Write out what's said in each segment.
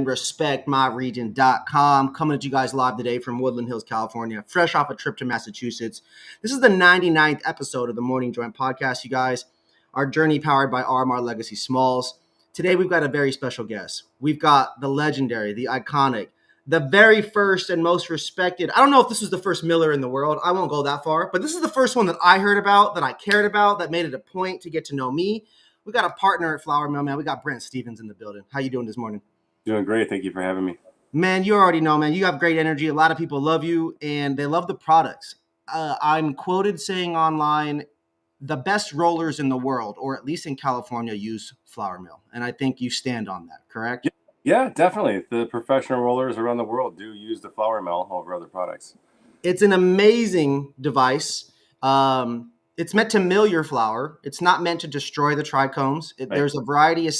respectmyregion.com. Coming at you guys live today from Woodland Hills, California, fresh off a trip to Massachusetts. This is the 99th episode of the Morning Joint Podcast, you guys. Our journey powered by RMR Legacy Smalls. Today, we've got a very special guest. We've got the legendary, the iconic, the very first and most respected. I don't know if this was the first Miller in the world. I won't go that far, but this is the first one that I heard about, that I cared about, that made it a point to get to know me. We got a partner at Flower Mill, man. We got Brent Stevens in the building. How you doing this morning? Doing great. Thank you for having me. Man, you already know, man. You have great energy. A lot of people love you, and they love the products. I'm quoted saying online, the best rollers in the world, or at least in California, use Flower Mill. And I think you stand on that, correct? Yeah, definitely. The professional rollers around the world do use the Flower Mill over other products. It's an amazing device. It's meant to mill your flower. It's not meant to destroy the trichomes. Right. There's a variety of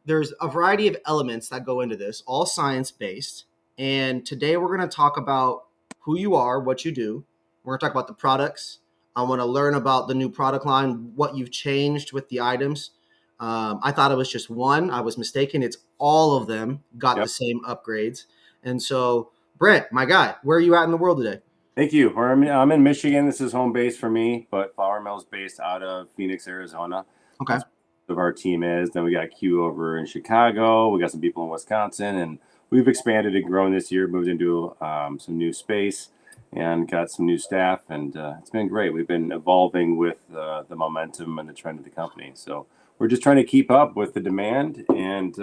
there's a variety of elements that go into this, all science-based. And today we're going to talk about who you are, what you do. We're going to talk about the products. I want to learn about the new product line, what you've changed with the items. I thought it was just one. I was mistaken. It's all of them got the same upgrades. And so, Brent, my guy, where are you at in the world today? Thank you. I'm in Michigan. This is home base for me, but Flower Mill is based out of Phoenix, Arizona. Okay. That's where our team is. Then we got Q over in Chicago. We got some people in Wisconsin, and we've expanded and grown this year. Moved into some new space and got some new staff, and it's been great. We've been evolving with the momentum and the trend of the company. So we're just trying to keep up with the demand and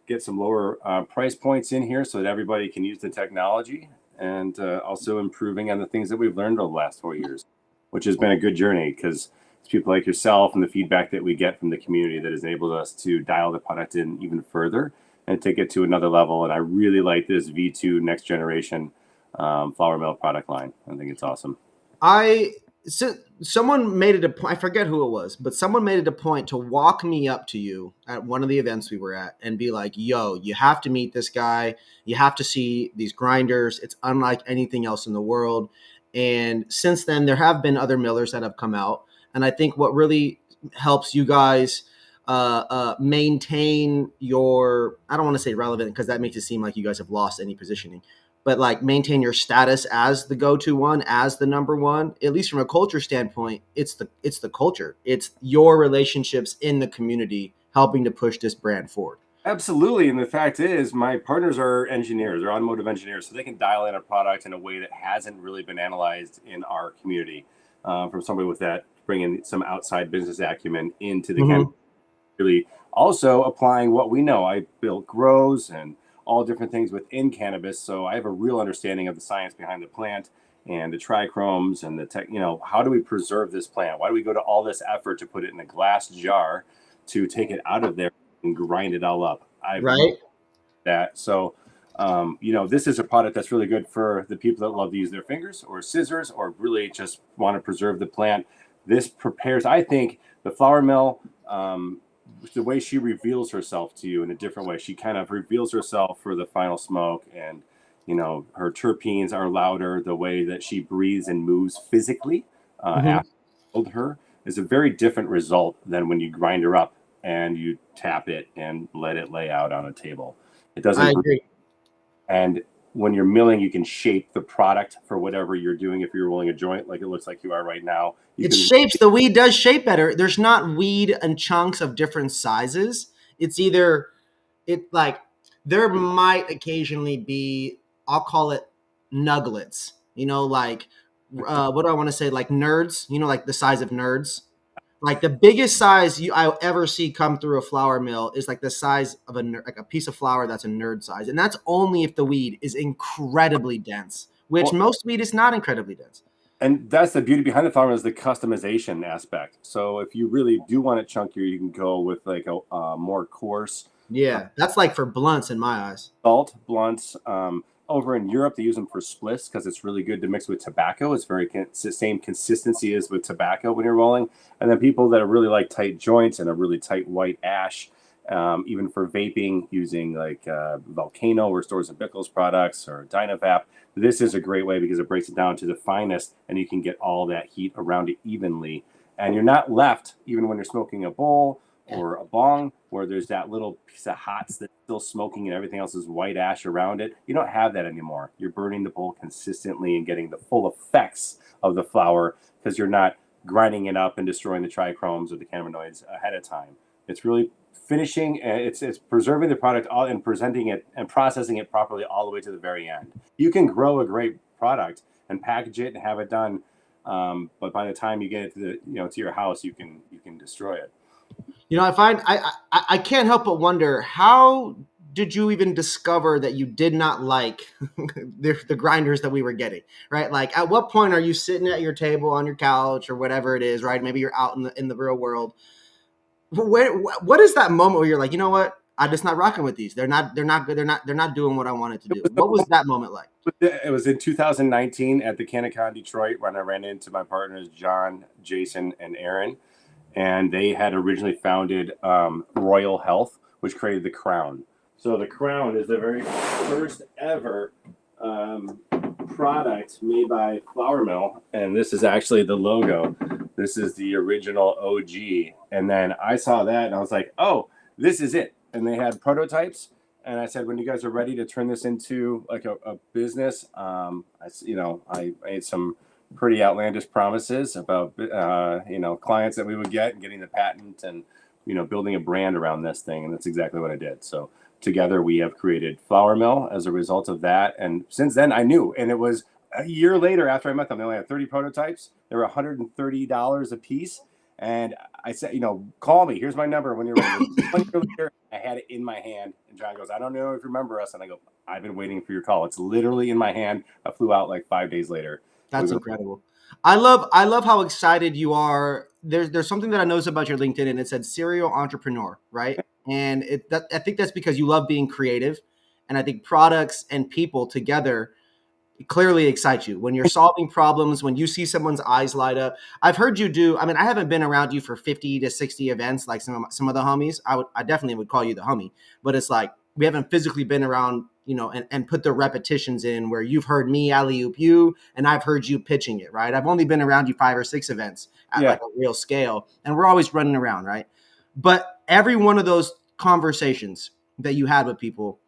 get some lower price points in here so that everybody can use the technology, and also improving on the things that we've learned over the last 4 years, which has been a good journey because it's people like yourself and the feedback that we get from the community that has enabled us to dial the product in even further and take it to another level. And I really like this V2 next generation Flower Mill product line. I think it's awesome. Someone made it a point, I forget who it was, but someone made it a point to walk me up to you at one of the events we were at and be like, yo, you have to meet this guy. You have to see these grinders. It's unlike anything else in the world. And since then, there have been other millers that have come out. And I think what really helps you guys maintain your, I don't want to say relevant because that makes it seem like you guys have lost any positioning, but like maintain your status as the go-to one, as the number one, at least from a culture standpoint, it's the culture. It's your relationships in the community helping to push this brand forward. Absolutely. And the fact is, my partners are engineers, they're automotive engineers, so they can dial in a product in a way that hasn't really been analyzed in our community from somebody with that, bringing some outside business acumen into the cannabis. Really also applying what we know. I built grows and all different things within cannabis. So I have a real understanding of the science behind the plant and the trichomes and the tech, how do we preserve this plant? Why do we go to all this effort to put it in a glass jar to take it out of there and grind it all up? That. So, this is a product that's really good for the people that love to use their fingers or scissors or really just want to preserve the plant. This prepares, I think, the Flower Mill, the way she reveals herself to you in a different way. She kind of reveals herself for the final smoke, and her terpenes are louder. The way that she breathes and moves physically after you build her is a very different result than when you grind her up and you tap it and let it lay out on a table. It doesn't. I agree. And when you're milling, you can shape the product for whatever you're doing. If you're rolling a joint, like it looks like you are right now, the weed does shape better. There's not weed and chunks of different sizes. It's either there might occasionally be, I'll call it nuglets, what do I want to say? Like nerds, like the size of nerds. Like the biggest size I ever see come through a flour mill is like the size of a piece of flour that's a nerd size. And that's only if the weed is incredibly dense, which most weed is not incredibly dense. And that's the beauty behind the flower mill, is the customization aspect. So if you really do want it chunkier, you can go with like a more coarse. Yeah, that's like for blunts in my eyes. Salt blunts. Over in Europe, they use them for spliffs because it's really good to mix with tobacco. It's very same consistency as with tobacco when you're rolling. And then people that are really like tight joints and a really tight white ash, even for vaping, using like Volcano or Stores and Bickles products or Dynavap. This is a great way because it breaks it down to the finest, and you can get all that heat around it evenly. And you're not left, even when you're smoking a bowl or a bong where there's that little piece of hots that's still smoking and everything else is white ash around it. You don't have that anymore. You're burning the bowl consistently and getting the full effects of the flower because you're not grinding it up and destroying the trichromes or the cannabinoids ahead of time. It's really finishing, it's preserving the product all and presenting it and processing it properly all the way to the very end. You can grow a great product and package it and have it done, but by the time you get it to to your house, you can destroy it. I find I can't help but wonder, how did you even discover that you did not like the grinders that we were getting, right? Like, at what point are you sitting at your table on your couch or whatever it is, right? Maybe you're out in the real world. What is that moment where you're like, you know what? I'm just not rocking with these. They're not good. They're not doing what I wanted to do. What was that moment like? It was in 2019 at the CannaCon Detroit when I ran into my partners, John, Jason, and Aaron. And they had originally founded Royal Health, which created the Crown. So the Crown is the very first ever product made by Flower Mill. And this is actually the logo. This is the original OG. And then I saw that and I was like, oh, this is it. And they had prototypes. And I said, when you guys are ready to turn this into like a business, I made some pretty outlandish promises about clients that we would get and getting the patent and building a brand around this thing, and that's exactly what I did. So together we have created Flower Mill as a result of that, and since then I knew, and it was a year later after I met them. They only had 30 prototypes. They were $130 a piece, and I said, call me, here's my number when you're ready. 1 year later, I had it in my hand, and John goes, I don't know if you remember us, and I go, I've been waiting for your call. It's literally in my hand. I flew out like 5 days later. That's incredible. I love how excited you are. There's something that I noticed about your LinkedIn, and it said serial entrepreneur, right? And I think that's because you love being creative, and I think products and people together clearly excite you. When you're solving problems, when you see someone's eyes light up. I've heard you do. I mean, I haven't been around you for 50 to 60 events like some of the homies. I definitely would call you the homie, but it's like we haven't physically been around, and put the repetitions in where you've heard me alley-oop you and I've heard you pitching it, right? I've only been around you 5 or 6 events at like a real scale, and we're always running around, right? But every one of those conversations that you had with people,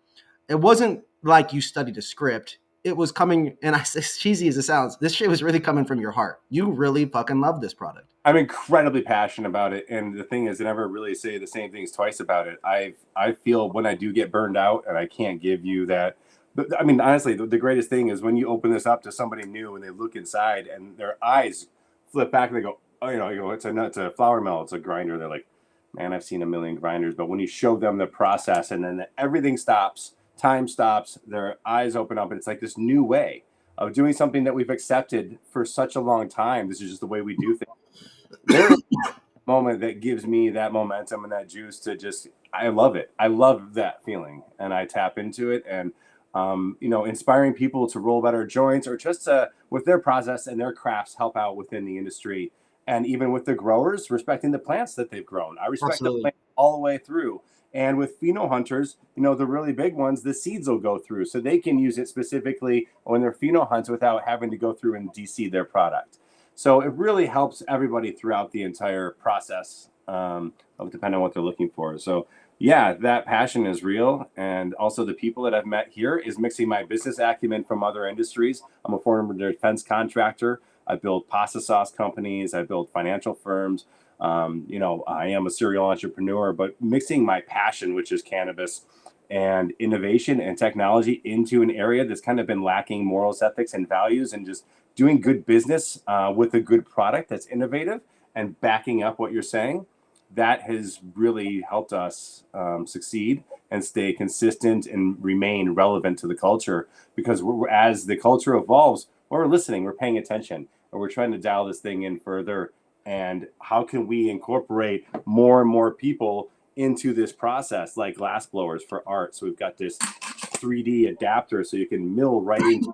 it wasn't like you studied a script. It was coming, and as cheesy as it sounds, this shit was really coming from your heart. You really fucking love this product. I'm incredibly passionate about it, and the thing is, I never really say the same things twice about it. I feel when I do get burned out and I can't give you that. But I mean, honestly, the greatest thing is when you open this up to somebody new and they look inside and their eyes flip back and they go, oh, you go, it's a flour mill, it's a grinder. They're like, man, I've seen a million grinders. But when you show them the process and then everything stops, time stops, their eyes open up, and it's like this new way of doing something that we've accepted for such a long time. This is just the way we do things. There is a moment that gives me that momentum and that juice to just, I love it. I love that feeling, and I tap into it. And inspiring people to roll better joints or just to, with their process and their crafts, help out within the industry. And even with the growers, respecting the plants that they've grown. I respect the plant all the way through. And with pheno hunters, the really big ones, the seeds will go through, so they can use it specifically when they're pheno hunts without having to go through and de-seed their product. So it really helps everybody throughout the entire process, of depending on what they're looking for. So yeah, that passion is real. And also the people that I've met here is mixing my business acumen from other industries. I'm a former defense contractor. I build pasta sauce companies. I build financial firms. I am a serial entrepreneur, but mixing my passion, which is cannabis, and innovation and technology into an area that's kind of been lacking morals, ethics, and values, and just doing good business with a good product that's innovative and backing up what you're saying, that has really helped us succeed and stay consistent and remain relevant to the culture. Because as the culture evolves, we're listening, we're paying attention, and we're trying to dial this thing in further. And how can we incorporate more and more people into this process, like glass blowers for art? So we've got this 3D adapter, so you can mill right into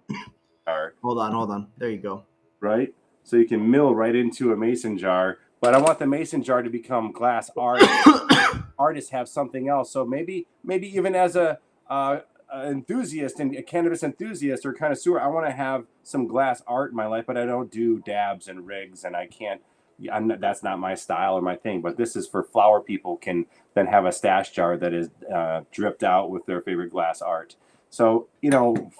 art. Hold on. There you go. Right? So you can mill right into a mason jar. But I want the mason jar to become glass art. Artists have something else. So maybe even as a enthusiast and a cannabis enthusiast or connoisseur, I want to have some glass art in my life, but I don't do dabs and rigs, and I can't that's not my style or my thing, but this is for flower people can then have a stash jar that is dripped out with their favorite glass art. So,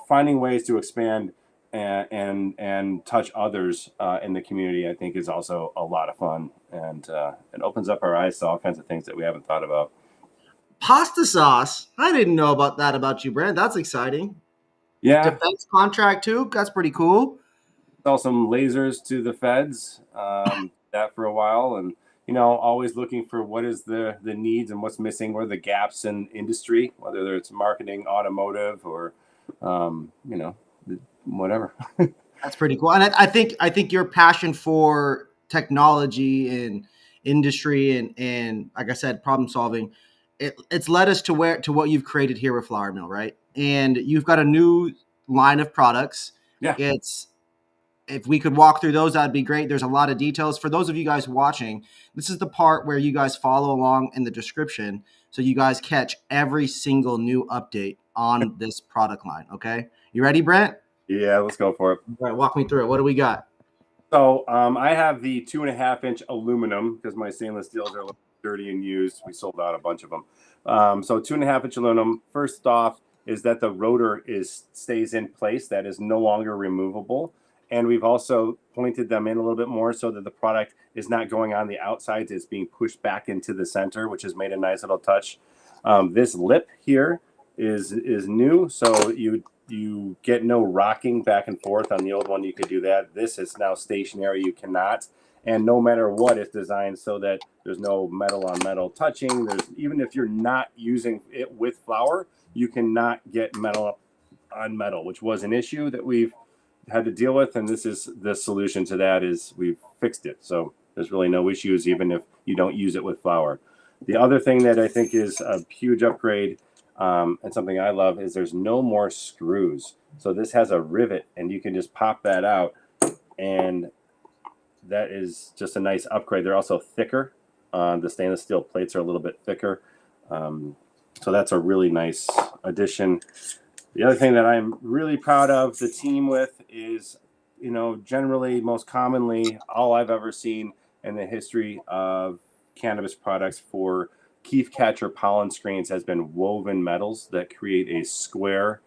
finding ways to expand and touch others in the community, I think, is also a lot of fun, and it opens up our eyes to all kinds of things that we haven't thought about. Pasta sauce. I didn't know about that about you, Brent. That's exciting. Yeah, Defense contract too. That's pretty cool. sell some lasers to the feds, that for a while, and always looking for what is the needs and what's missing, what are the gaps in industry, whether it's marketing, automotive, or whatever. That's pretty cool. And I think your passion for technology and industry and like I said, problem solving, it's led us to what you've created here with Flour Mill, right? And you've got a new line of products. Yeah. It's If we could walk through those, that'd be great. There's a lot of details. For those of you guys watching, this is the part where you guys follow along in the description so you guys catch every single new update on this product line. Okay. You ready, Brent? Yeah, let's go for it. All right, walk me through it. What do we got? So I have the 2.5-inch aluminum because my stainless steels are a little dirty and used. We sold out a bunch of them. So 2.5-inch aluminum. First off is that the rotor stays in place. That is no longer removable. And we've also pointed them in a little bit more so that the product is not going on the outsides. It's being pushed back into the center, which has made a nice little touch. This lip here is new. So you get no rocking back and forth. On the old one, you could do that. This is now stationary. You cannot. And no matter what, it's designed so that there's no metal on metal touching. Even if you're not using it with flour, you cannot get metal on metal, which was an issue that we've had to deal with. And this is the solution to that is we've fixed it. So there's really no issues, even if you don't use it with flour. The other thing that I think is a huge upgrade and something I love is there's no more screws. So this has a rivet and you can just pop that out, and that is just a nice upgrade. They're also thicker. The stainless steel plates are a little bit thicker. So that's a really nice addition. The other thing that I'm really proud of the team with is, generally, most commonly, all I've ever seen in the history of cannabis products for keef catcher pollen screens has been woven metals that create a square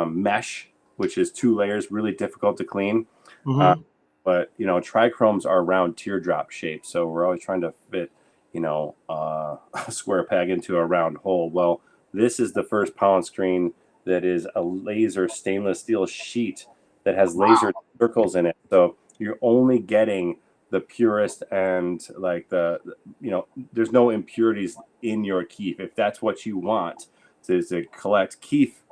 mesh, which is 2 layers, really difficult to clean. Mm-hmm. But trichromes are round teardrop shaped, so we're always trying to fit a square peg into a round hole. Well, this is the first pollen screen that is a laser stainless steel sheet that has laser circles in it, so you're only getting the purest and like there's no impurities in your keef. If that's what you want to collect keef,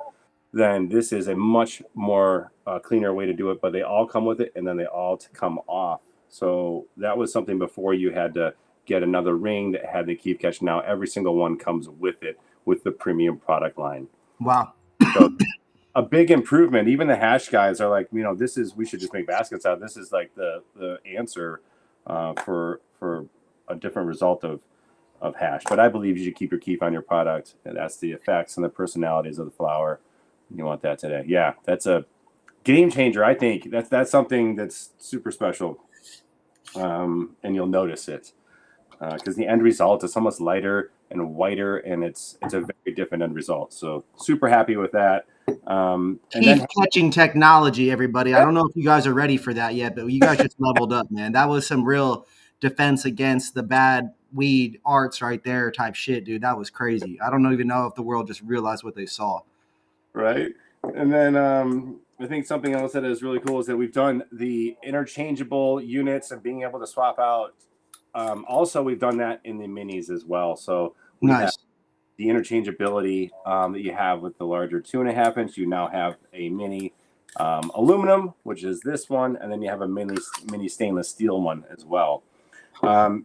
then this is a much more cleaner way to do it. But they all come with it, and then they all come off. So that was something before you had to get another ring that had the keef catch. Now every single one comes with it with the premium product line. Wow. So a big improvement. Even the hash guys are like, we should just make baskets out. This is like the answer for a different result of hash. But I believe you should keep your keef on your product, and that's the effects and the personalities of the flower. You want that today. Yeah, that's a game changer. I think that's something that's super special, and you'll notice it because the end result is almost lighter and whiter, and it's a very different end result. So super happy with that. Keef catching technology, everybody. I don't know if you guys are ready for that yet, but you guys just leveled up, man. That was some real defense against the bad weed arts right there type shit, dude. That was crazy. I don't even know if the world just realized what they saw. Right. And then I think something else that is really cool is that we've done the interchangeable units and being able to swap out. Also, we've done that in the minis as well. So we have the interchangeability that you have with the larger 2.5-inch. You now have a mini aluminum, which is this one, and then you have a mini stainless steel one as well.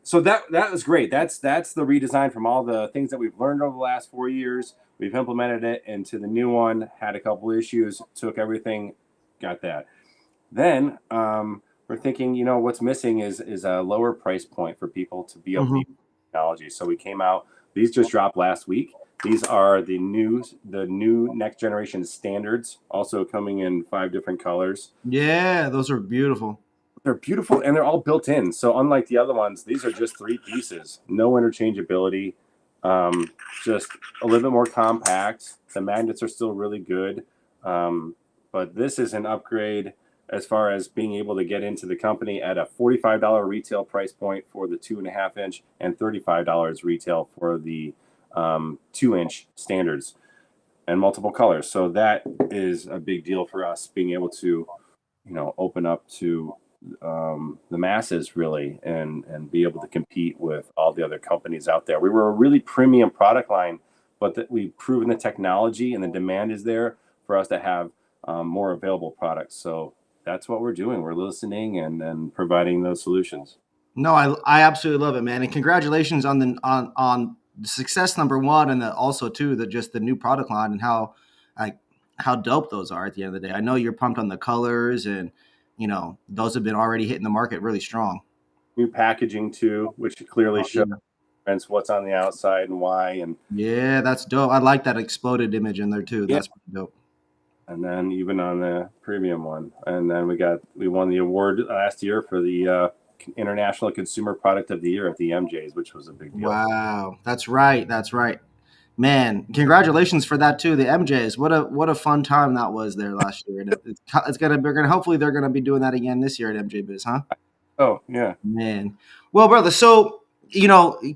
So that was great. That's the redesign from all the things that we've learned over the last 4 years. We've implemented it into the new one, had a couple issues, took everything, got that. Then we're thinking, what's missing is a lower price point for people to be able to use technology. So we came out, these just dropped last week. These are the new next generation standards, also coming in 5 different colors. Yeah, those are beautiful. They're beautiful and they're all built in. So unlike the other ones, these are just 3 pieces, no interchangeability, just a little bit more compact. The magnets are still really good, but this is an upgrade as far as being able to get into the company at a $45 retail price point for the 2.5 inch and $35 retail for the 2 inch standards and multiple colors. So that is a big deal for us, being able to open up to the masses really, and be able to compete with all the other companies out there. We were a really premium product line, but that we've proven the technology and the demand is there for us to have more available products. So that's what we're doing. We're listening and providing those solutions. No, I absolutely love it, man, and congratulations on on the success number one, and also too the just the new product line and how like how dope those are at the end of the day. I know you're pumped on the colors, and those have been already hitting the market really strong. New packaging too, which clearly Oh, shows yeah. what's on the outside and why. Yeah, that's dope. I like that exploded image in there too. Yeah, That's pretty dope. and then even on the premium one, and then we won the award last year for the International Consumer Product of the Year at the MJs, which was a big deal. Wow, that's right. That's right, man. Congratulations for that too. The MJs. What a fun time that was there last year. And it's gonna we're gonna hopefully they're gonna be doing that again this year at MJ Biz, huh? Oh yeah. Man. Well, brother, so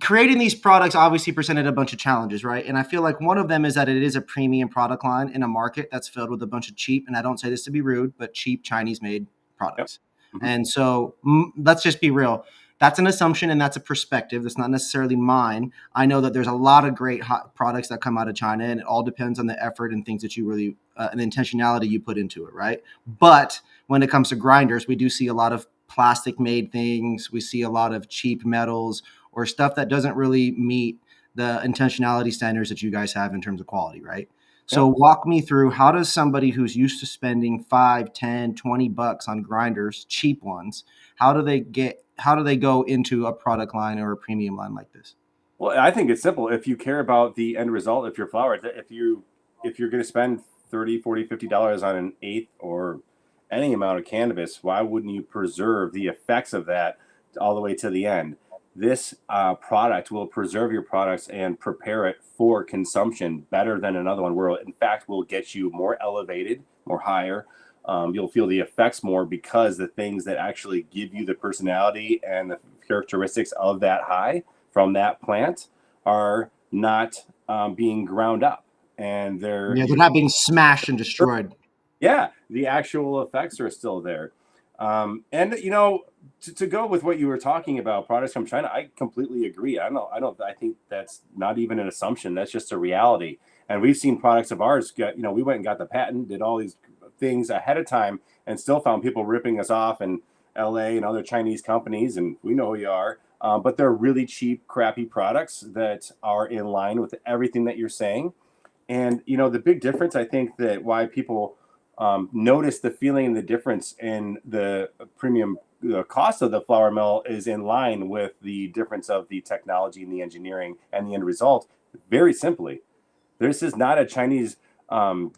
creating these products obviously presented a bunch of challenges, right? And I feel like one of them is that it is a premium product line in a market that's filled with a bunch of cheap, and I don't say this to be rude, but cheap Chinese made Yep. products. Mm-hmm. And so let's just be real. That's an assumption and that's a perspective. That's not necessarily mine. I know that there's a lot of great hot products that come out of China, and it all depends on the effort and things that you really and the intentionality you put into it, right? But when it comes to grinders, we do see a lot of plastic made things. We see a lot of cheap metals or stuff that doesn't really meet the intentionality standards that you guys have in terms of quality, right? So Yep. walk me through, how does somebody who's used to spending 5, 10, 20 bucks on grinders, cheap ones, how do they go into a product line or a premium line like this? Well, I think it's simple. If you care about the end result, if your flower, if you're going to spend 30, 40, $50 on an eighth or any amount of cannabis, why wouldn't you preserve the effects of that all the way to the end? This product will preserve your products and prepare it for consumption better than another one, where in fact will get you more elevated, more higher. You'll feel the effects more because the things that actually give you the personality and the characteristics of that high from that plant are not being ground up, and Yeah, they're not being smashed and destroyed. yeah, the actual effects are still there. And to go with what you were talking about, products from China, I completely agree. I think that's not even an assumption. That's just a reality. And we've seen products of ours get, we went and got the patent, did all these things ahead of time, and still found people ripping us off in LA and other Chinese companies, and we know who you are. But they're really cheap, crappy products that are in line with everything that you're saying. And the big difference, I think, that why people notice the feeling and the difference in the premium, the cost of the flour mill is in line with the difference of the technology and the engineering and the end result. Very simply, this is not a Chinese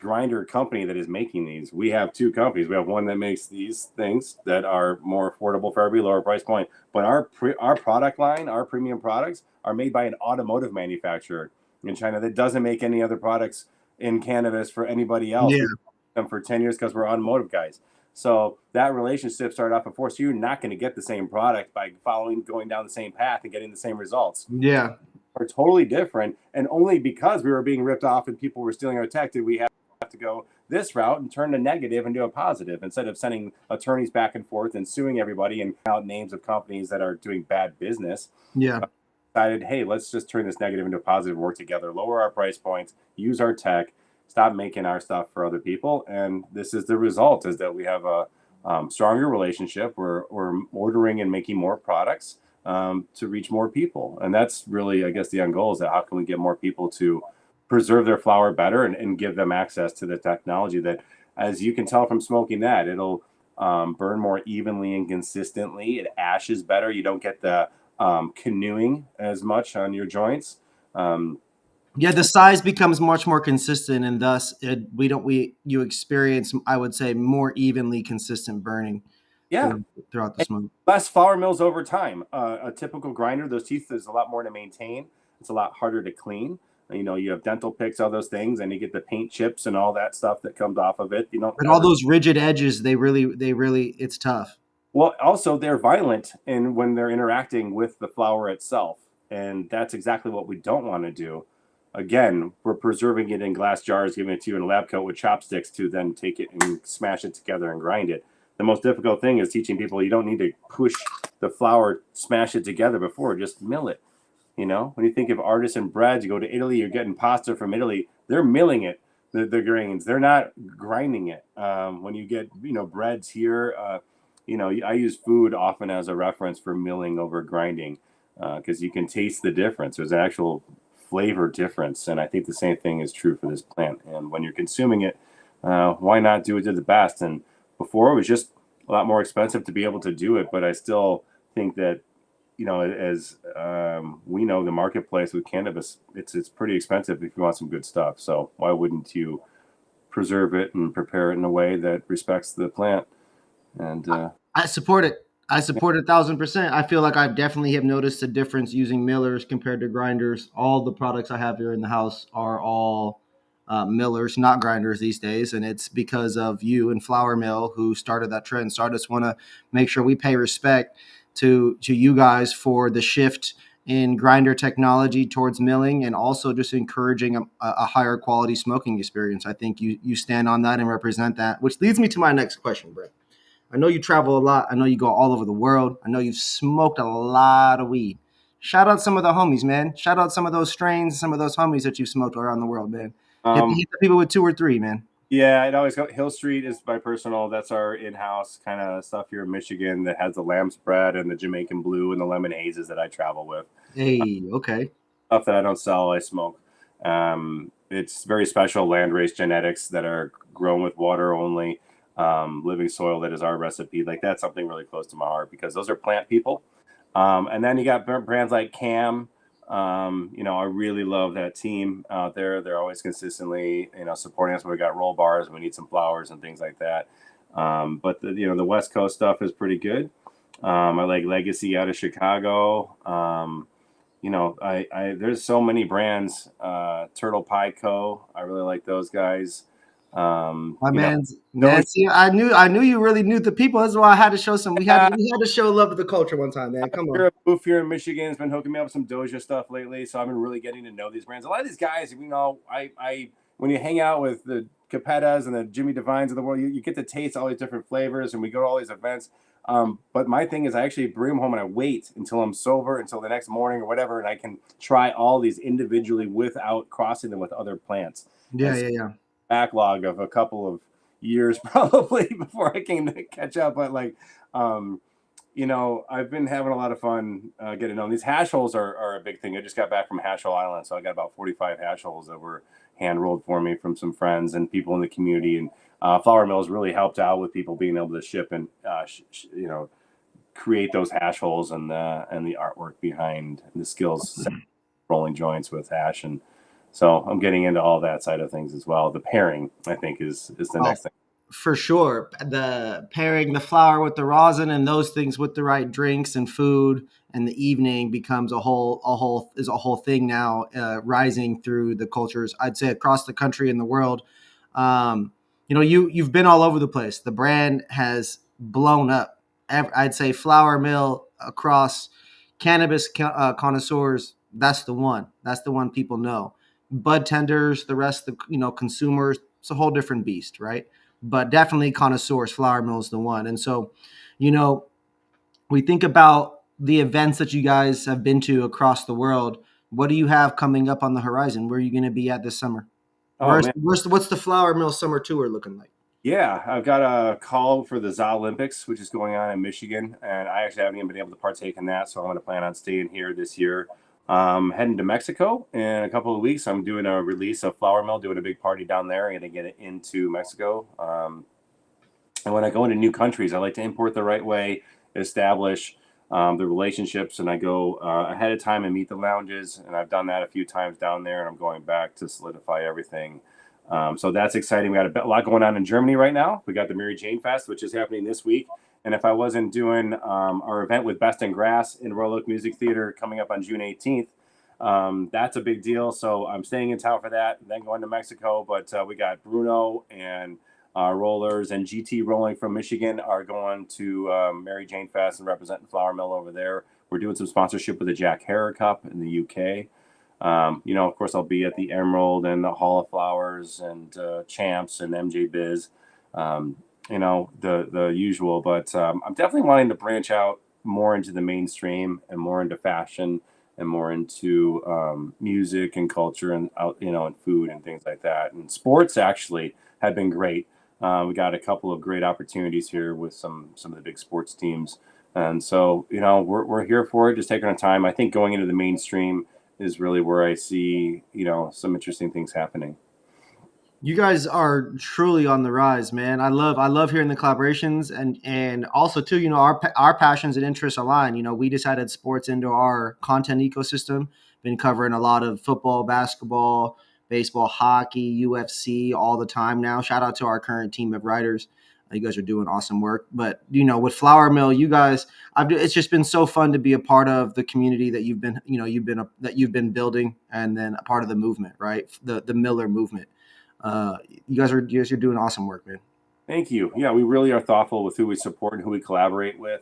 grinder company that is making these. We have two companies. We have one that makes these things that are more affordable for every lower price point. But our product line, our premium products, are made by an automotive manufacturer in China that doesn't make any other products in cannabis for anybody else. Yeah. We've done them for 10 years because we're automotive guys. So that relationship started off before. So you're not going to get the same product by going down the same path and getting the same results. Yeah. Are totally different, and only because we were being ripped off and people were stealing our tech did we have to go this route and turn a negative into a positive, instead of sending attorneys back and forth and suing everybody and out names of companies that are doing bad business. Yeah. Decided, hey, let's just turn this negative into a positive, work together, lower our price points, use our tech, stop making our stuff for other people. And this is the result, is that we have a stronger relationship. We're ordering and making more products to reach more people. And that's really, I guess, the end goal, is that how can we get more people to preserve their flower better, and give them access to the technology that, as you can tell from smoking that, it'll burn more evenly and consistently. It ashes better. You don't get the canoeing as much on your joints. Yeah, the size becomes much more consistent, and thus you experience, I would say, more evenly consistent burning. Yeah. throughout the smoke. Less flour mills over time. A typical grinder, those teeth, there's a lot more to maintain. It's a lot harder to clean. You have dental picks, all those things, and you get the paint chips and all that stuff that comes off of it. You don't But all ever. those rigid edges, it's tough. Well, also they're violent in when they're interacting with the flour itself, and that's exactly what we don't want to do. Again, we're preserving it in glass jars, giving it to you in a lab coat with chopsticks to then take it and smash it together and grind it. The most difficult thing is teaching people you don't need to push the flour, smash it together before, just mill it. When you think of artisan breads, you go to Italy, you're getting pasta from Italy, they're milling it, the grains, they're not grinding it. When you get, breads here, I use food often as a reference for milling over grinding because you can taste the difference. There's an actual flavor difference. And I think the same thing is true for this plant. And when you're consuming it, why not do it to the best? And before it was just a lot more expensive to be able to do it. But I still think that, as we know, the marketplace with cannabis, it's pretty expensive if you want some good stuff. So why wouldn't you preserve it and prepare it in a way that respects the plant? And I support it. I support it 1,000%. I feel like I definitely have noticed a difference using millers compared to grinders. All the products I have here in the house are all millers, not grinders these days, and it's because of you and Flour Mill who started that trend. So I just want to make sure we pay respect to you guys for the shift in grinder technology towards milling, and also just encouraging a higher quality smoking experience. I think you stand on that and represent that, which leads me to my next question, Brent. I know you travel a lot. I know you go all over the world. I know you've smoked a lot of weed. Shout out some of the homies, man. Shout out some of those strains, some of those homies that you've smoked around the world, man. Hit the people with 2 or 3, man. Yeah, I'd always go. Hill Street is my personal. That's our in-house kind of stuff here in Michigan that has the lamb spread and the Jamaican blue and the lemon hazes that I travel with. Hey, okay. Stuff that I don't sell, I smoke. It's very special land-raised genetics that are grown with water only, living soil that is our recipe. Like that's something really close to my heart because those are plant people. And then you got brands like Cam. I really love that team out there. They're always consistently, supporting us when we got roll bars, we need some flowers and things like that. But the West Coast stuff is pretty good. I like Legacy out of Chicago. There's so many brands. Turtle Pie Co. I really like those guys. My man's Nancy. I knew you really knew the people. That's why I had to show some. We had to show love to the culture one time, man. Come on. Booth here in Michigan has been hooking me up with some Doja stuff lately, so I've been really getting to know these brands. A lot of these guys, I when you hang out with the Capetas and the Jimmy Devines of the world, you get to taste all these different flavors, and we go to all these events. But my thing is, I actually bring them home and I wait until I'm sober, until the next morning or whatever, and I can try all these individually without crossing them with other plants. Yeah. Backlog of a couple of years probably before I can catch up. But I've been having a lot of fun getting on. These hash holes are a big thing. I just got back from Hash Hole Island, so I got about 45 hash holes that were hand rolled for me from some friends and people in the community. And Flour Mills really helped out with people being able to ship and create those hash holes and the artwork behind the skills rolling joints with hash. And so I'm getting into all that side of things as well. The pairing, I think, is the next thing. For sure. The pairing the flour with the rosin and those things with the right drinks and food in the evening becomes a whole thing now, rising through the cultures, I'd say, across the country and the world. You've been all over the place. The brand has blown up. I'd say Flour Mill across cannabis connoisseurs. That's the one. That's the one people know. Bud tenders, the rest of consumers. It's a whole different beast, right? But definitely connoisseurs, Flour Mill is the one. And so, we think about the events that you guys have been to across the world. What do you have coming up on the horizon? Where are you going to be at this summer? What's the Flour Mill summer tour looking like? Yeah, I've got a call for the ZA Olympics, which is going on in Michigan, and I actually haven't even been able to partake in that, so I'm going to plan on staying here this year. Heading to Mexico in a couple of weeks. I'm doing a release of Flour Mill, doing a big party down there. I'm going to get it into Mexico. And when I go into new countries, I like to import the right way, establish the relationships, and I go ahead of time and meet the lounges. And I've done that a few times down there, and I'm going back to solidify everything. So that's exciting. We got a lot going on in Germany right now. We got the Mary Jane Fest, which is happening this week. And if I wasn't doing our event with Best in Grass in Royal Oak Music Theater coming up on June 18th, that's a big deal. So I'm staying in town for that, then going to Mexico. But we got Bruno and Rollers and GT Rolling from Michigan are going to Mary Jane Fest and representing Flour Mill over there. We're doing some sponsorship with the Jack Harrer Cup in the UK. Of course, I'll be at the Emerald and the Hall of Flowers and Champs and MJ Biz. The usual. But I'm definitely wanting to branch out more into the mainstream and more into fashion and more into music and culture and and food and things like that. And sports actually have been great. We got a couple of great opportunities here with some of the big sports teams. And so, we're here for it, just taking our time. I think going into the mainstream is really where I see, some interesting things happening. You guys are truly on the rise, man. I love hearing the collaborations and also too, our passions and interests align. We decided sports into our content ecosystem. Been covering a lot of football, basketball, baseball, hockey, UFC all the time now. Shout out to our current team of writers. You guys are doing awesome work. But with Flour Mill, you guys, it's just been so fun to be a part of the community that you've been building, and then a part of the movement, right? The Miller movement. You guys are doing awesome work, man. Thank you. Yeah, we really are thoughtful with who we support and who we collaborate with.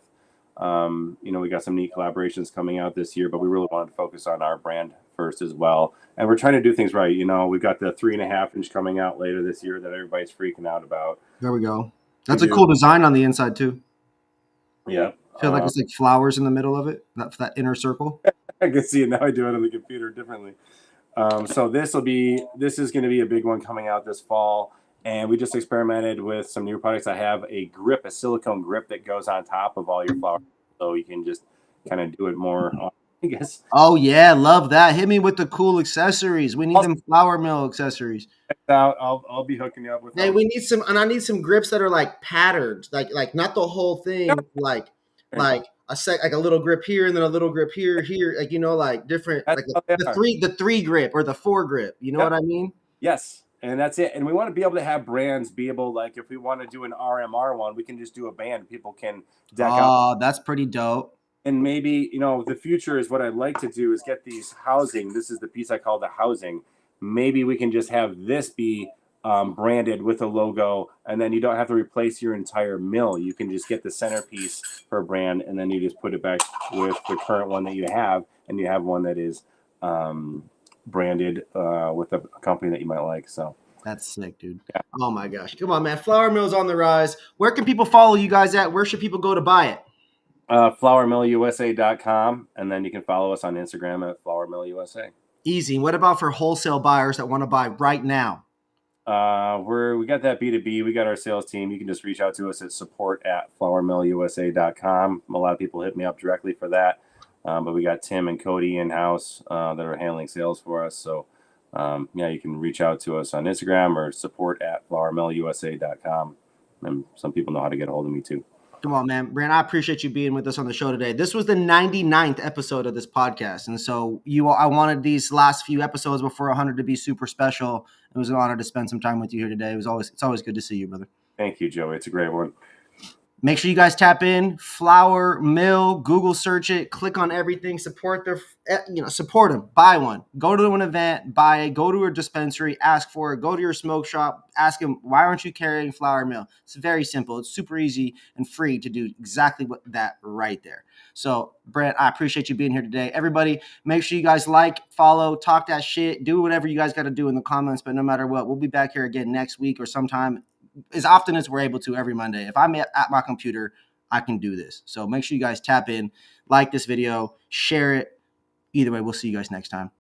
We got some neat collaborations coming out this year, but we really wanted to focus on our brand first as well. And we're trying to do things right. We've got the 3.5-inch coming out later this year that everybody's freaking out about. There we go. That's a cool design on the inside too. Yeah. I feel like it's like flowers in the middle of it, that inner circle. I can see it now. I do it on the computer differently. So this is going to be a big one coming out this fall. And we just experimented with some new products. I have a silicone grip that goes on top of all your flowers. So you can just kind of do it more, I guess. Oh yeah, love that. Hit me with the cool accessories. We need them Flour Mill accessories. I'll be hooking you up with them. Hey, we need some, and I need some grips that are like patterned, like not the whole thing, like a little grip here and then a little grip here, like different, like the 3 grip or the 4 grip. You know what I mean? Yes. And that's it. And we want to be able to have brands be able, like, if we want to do an RMR one, we can just do a band. People can deck out. Oh, that's pretty dope. And maybe, the future is what I'd like to do is get these housing. This is the piece I call the housing. Maybe we can just have this be branded with a logo, and then you don't have to replace your entire mill. You can just get the centerpiece for a brand, and then you just put it back with the current one that you have, and you have one that is branded with a company that you might like. So that's sick, dude. Yeah. Oh my gosh. Come on, man. Flour Mill's on the rise. Where can people follow you guys at? Where should people go to buy it? flourmillusa.com, and then you can follow us on Instagram at flourmillusa. Easy. What about for wholesale buyers that want to buy right now? We got that B2B. We got our sales team. You can just reach out to us at support@flourmillusa.com. A lot of people hit me up directly for that. But we got Tim and Cody in-house that are handling sales for us. So, you can reach out to us on Instagram or support@flourmillusa.com. And some people know how to get a hold of me too. Come on, man. Brent, I appreciate you being with us on the show today. This was the 99th episode of this podcast. And so I wanted these last few episodes before 100 to be super special. It was an honor to spend some time with you here today. It's always good to see you, brother. Thank you, Joey. It's a great one. Make sure you guys tap in Flour Mill, Google search it, click on everything, support them, buy one, go to an event, buy it, go to a dispensary, ask for it, go to your smoke shop, ask them, why aren't you carrying Flour Mill? It's very simple. It's super easy and free to do exactly that right there. So, Brent, I appreciate you being here today. Everybody, make sure you guys follow, talk that shit, do whatever you guys got to do in the comments. But no matter what, we'll be back here again next week or sometime as often as we're able to every Monday. If I'm at my computer, I can do this. So make sure you guys tap in, like this video, share it. Either way, we'll see you guys next time.